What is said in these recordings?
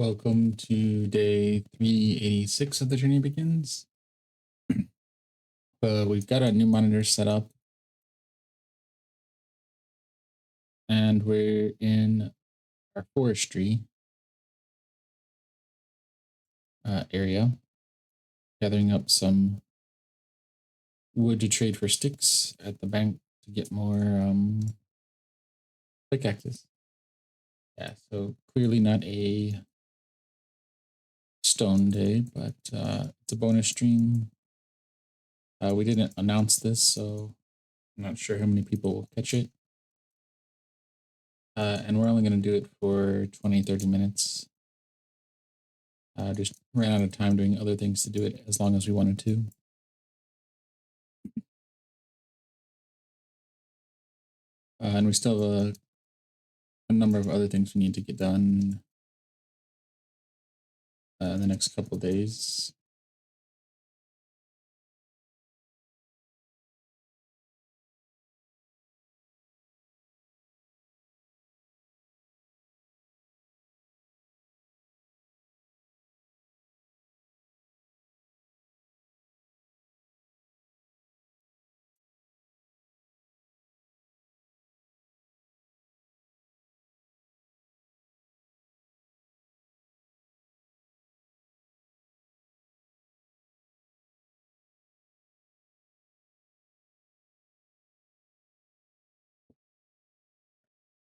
Welcome to day 386 of the journey begins. We've got a new monitor set up and we're in our forestry area, gathering up some wood to trade for sticks at the bank to get more pickaxes. Yeah, so clearly not a stone day, but it's a bonus stream. We didn't announce this, so I'm not sure how many people will catch it. And we're only going to do it for 20-30 minutes. Just ran out of time doing other things to do it as long as we wanted to. And we still have a number of other things we need to get done in the next couple of days.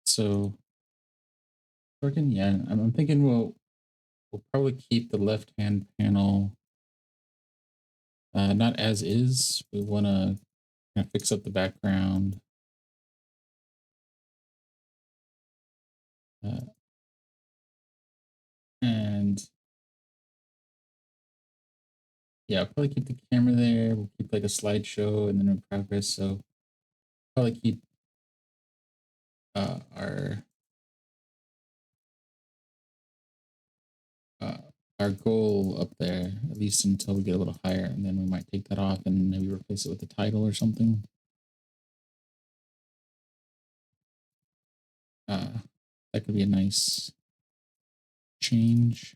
So, working, yeah, I'm thinking we'll probably keep the left hand panel not as is. We want to kind of fix up the background. Uh, and yeah, I'll probably keep the camera there. We'll keep like a slideshow and then in progress. So probably keep our uh, our goal up there, at least until we get a little higher, and then we might take that off and maybe replace it with the title or something. That could be a nice change.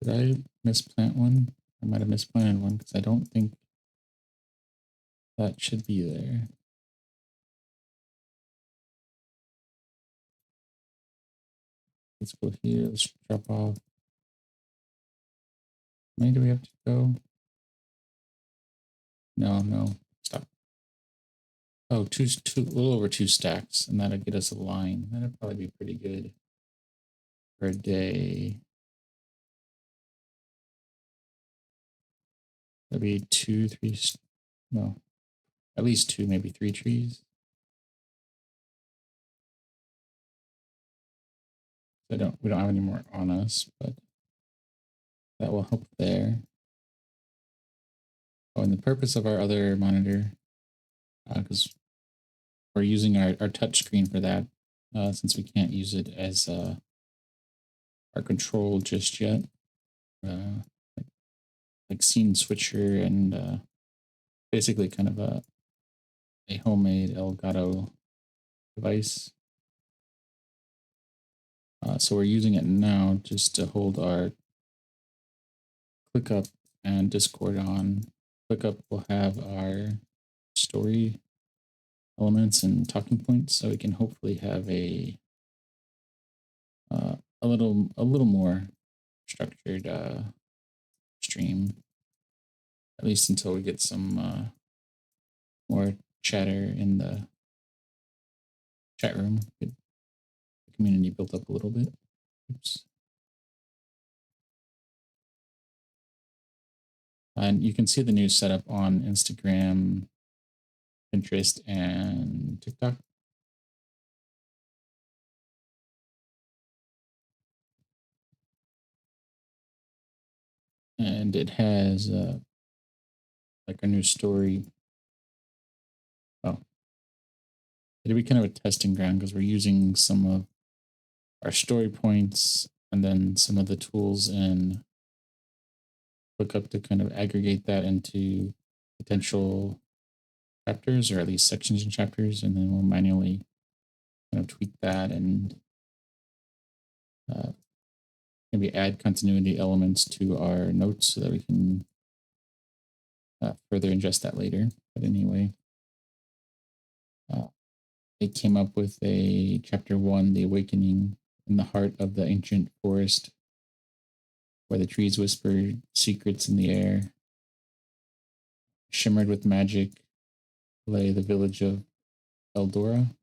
Did I misplant one? I might have misplanted one because I don't think that should be there. Let's go here. Let's drop off. How many do we have to go? No. Stop. Oh, a little over 2 stacks, and that'll get us a line. That'd probably be pretty good for a day. That'd be 2, 3, no, at least 2, maybe 3 trees. We don't have any more on us, but that will help there. Oh, and the purpose of our other monitor, because we're using our touch screen for that, since we can't use it as our control just yet. Like, like scene switcher and basically kind of a homemade Elgato device. So we're using it now just to hold our ClickUp and Discord on. ClickUp will have our story elements and talking points, so we can hopefully have a little more structured stream, at least until we get some more chatter in the chat room. Get the community built up a little bit. Oops. And you can see the new setup on Instagram, Pinterest, and TikTok. And it has like a new story. Oh, it'll be kind of a testing ground because we're using some of our story points and then some of the tools in ClickUp to kind of aggregate that into potential chapters, or at least sections and chapters, and then we'll manually kind of tweak that and uh, maybe add continuity elements to our notes so that we can further ingest that later. But anyway, uh, it came up with a chapter 1, The Awakening, in the heart of the ancient forest, where the trees whispered secrets in the air. Shimmered with magic lay the village of Eldora.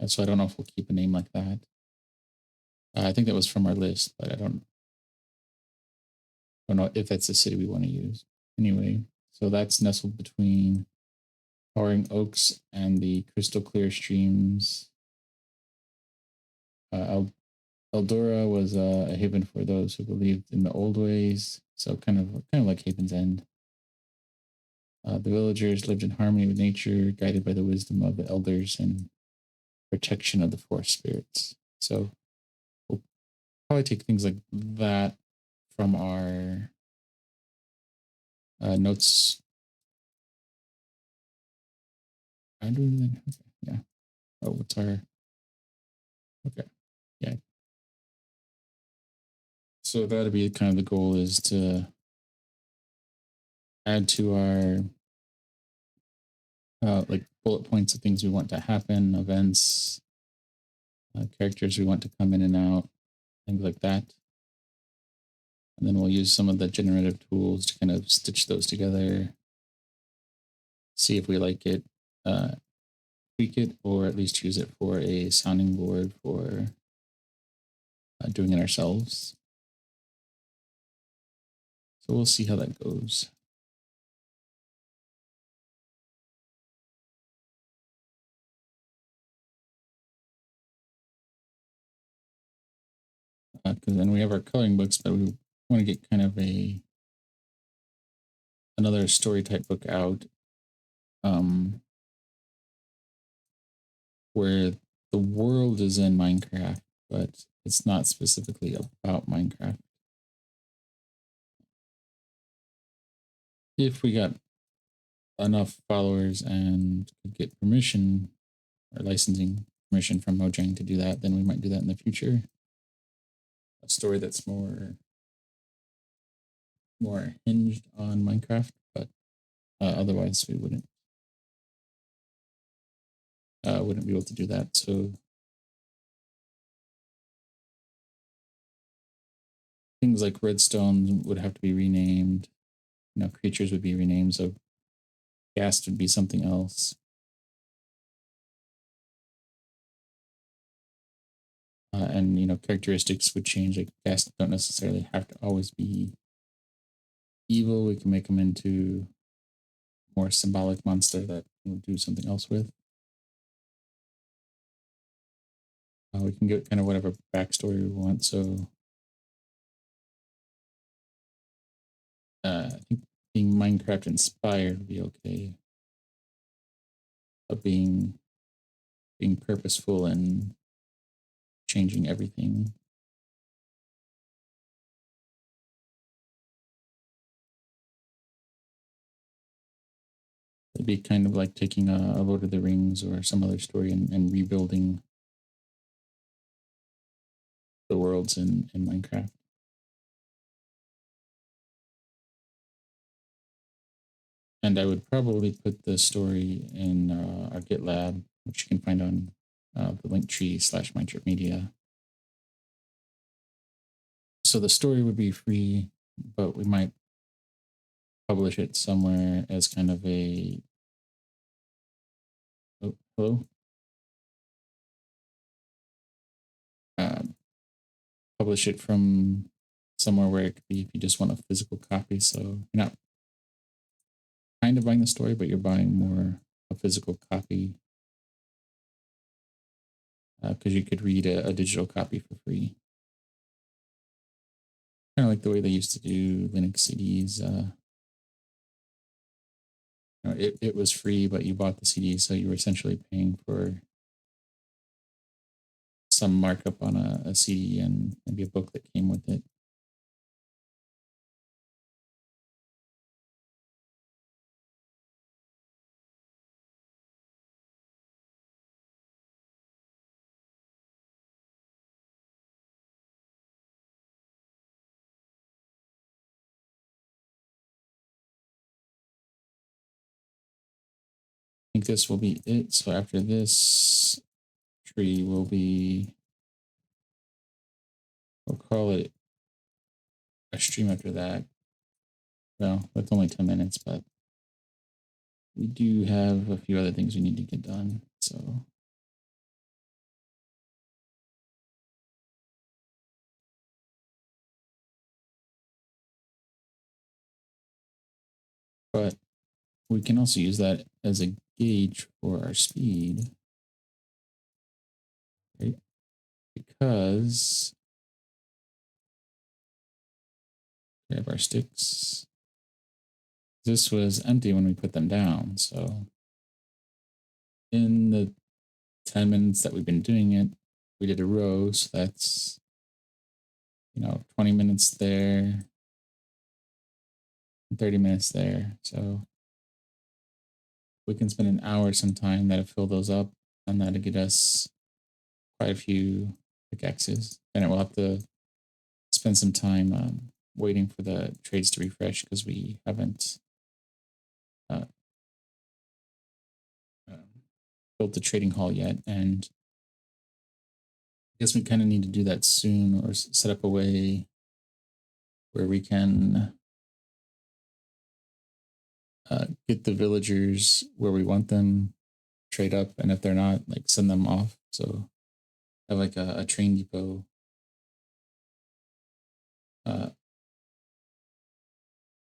So I don't know if we'll keep a name like that. I think that was from our list, but I don't know if that's a city we want to use. Anyway, so that's nestled between towering oaks and the crystal clear streams. Eldora was a haven for those who believed in the old ways, so kind of like Haven's End. The villagers lived in harmony with nature, guided by the wisdom of the elders and protection of the forest spirits. So we'll probably take things like that from our notes. I do anything? Okay, yeah. Oh, what's our? Okay, yeah. So that'd be kind of the goal, is to add to our like bullet points of things we want to happen, events, characters we want to come in and out, things like that. And then we'll use some of the generative tools to kind of stitch those together, see if we like it, tweak it, or at least use it for a sounding board for doing it ourselves. So we'll see how that goes. Because then we have our coloring books, but we want to get kind of another story type book out, where the world is in Minecraft, but it's not specifically about Minecraft. If we got enough followers and could get permission or licensing permission from Mojang to do that, then we might do that in the future. A story that's more hinged on Minecraft, but otherwise we wouldn't be able to do that. So things like redstone would have to be renamed. Creatures would be renamed. So ghast would be something else. And characteristics would change. Like ghast don't necessarily have to always be evil. We can make them into more symbolic monster that we'll do something else with. We can get kind of whatever backstory we want. So I think being Minecraft inspired would be okay, but being purposeful and changing everything. It'd be kind of like taking a Lord of the Rings or some other story and rebuilding the worlds in Minecraft. And I would probably put the story in our GitLab, which you can find on the Linktree/Mindtrip Media. So the story would be free, but we might publish it somewhere as kind of a. Oh, hello. Publish it from somewhere where it could be if you just want a physical copy. So you're not kind of buying the story, but you're buying more a physical copy, because you could read a digital copy for free. Kind of like the way they used to do Linux CDs. It was free, but you bought the CD, so you were essentially paying for some markup on a CD and maybe a book that came with it. think this will be it. So after this tree will be, we'll call it a stream after that. Well, that's only 10 minutes, but we do have a few other things we need to get done. So but we can also use that as a gauge for our speed, right? Because we have our sticks. This was empty when we put them down. So in the 10 minutes that we've been doing it, we did a row. So that's, 20 minutes there, 30 minutes there. So we can spend an hour sometime that'll fill those up, and that'll get us quite a few pickaxes. And it will have to spend some time waiting for the trades to refresh because we haven't uh, built the trading hall yet. And I guess we kind of need to do that soon, or set up a way where we can get the villagers where we want them, trade up, and if they're not, like send them off. So have like a train depot.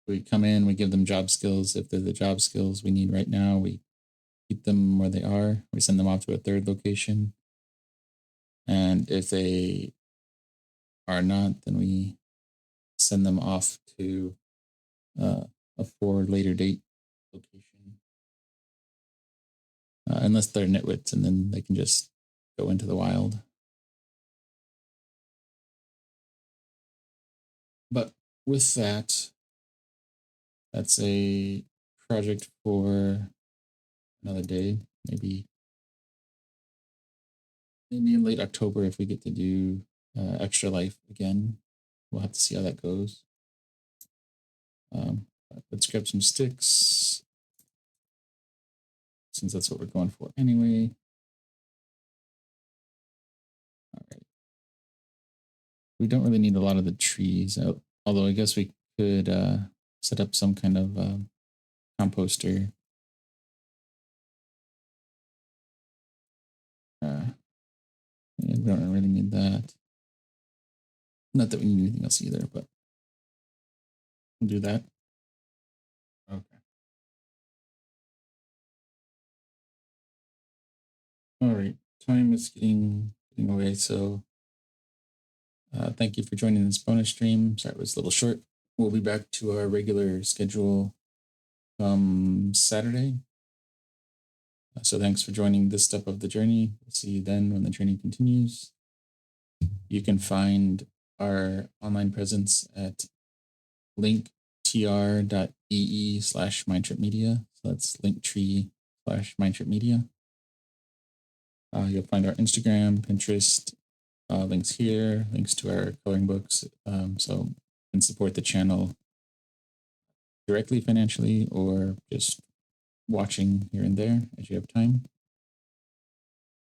We come in, we give them job skills. If they're the job skills we need right now, we keep them where they are. We send them off to a third location. And if they are not, then we send them off to a for later date location. Unless they're nitwits, and then they can just go into the wild. But with that, that's a project for another day. Maybe in late October if we get to do Extra Life again. We'll have to see how that goes. Let's grab some sticks, since that's what we're going for anyway. All right. We don't really need a lot of the trees, although I guess we could set up some kind of composter. Yeah, we don't really need that. Not that we need anything else either, but we'll do that. Okay. All right. Time is getting away, so thank you for joining this bonus stream. Sorry it was a little short. We'll be back to our regular schedule Saturday. So thanks for joining this step of the journey. We'll see you then when the journey continues. You can find our online presence at linktr.ee/mindtripmedia. So that's linktree/mindtripmedia. You'll find our Instagram, Pinterest, links here, links to our coloring books. So you can support the channel directly financially or just watching here and there as you have time.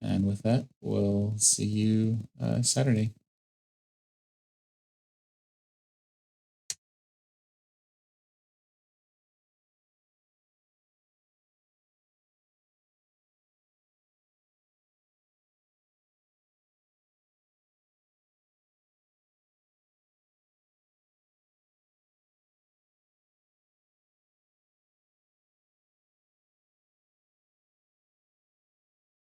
And with that, we'll see you Saturday.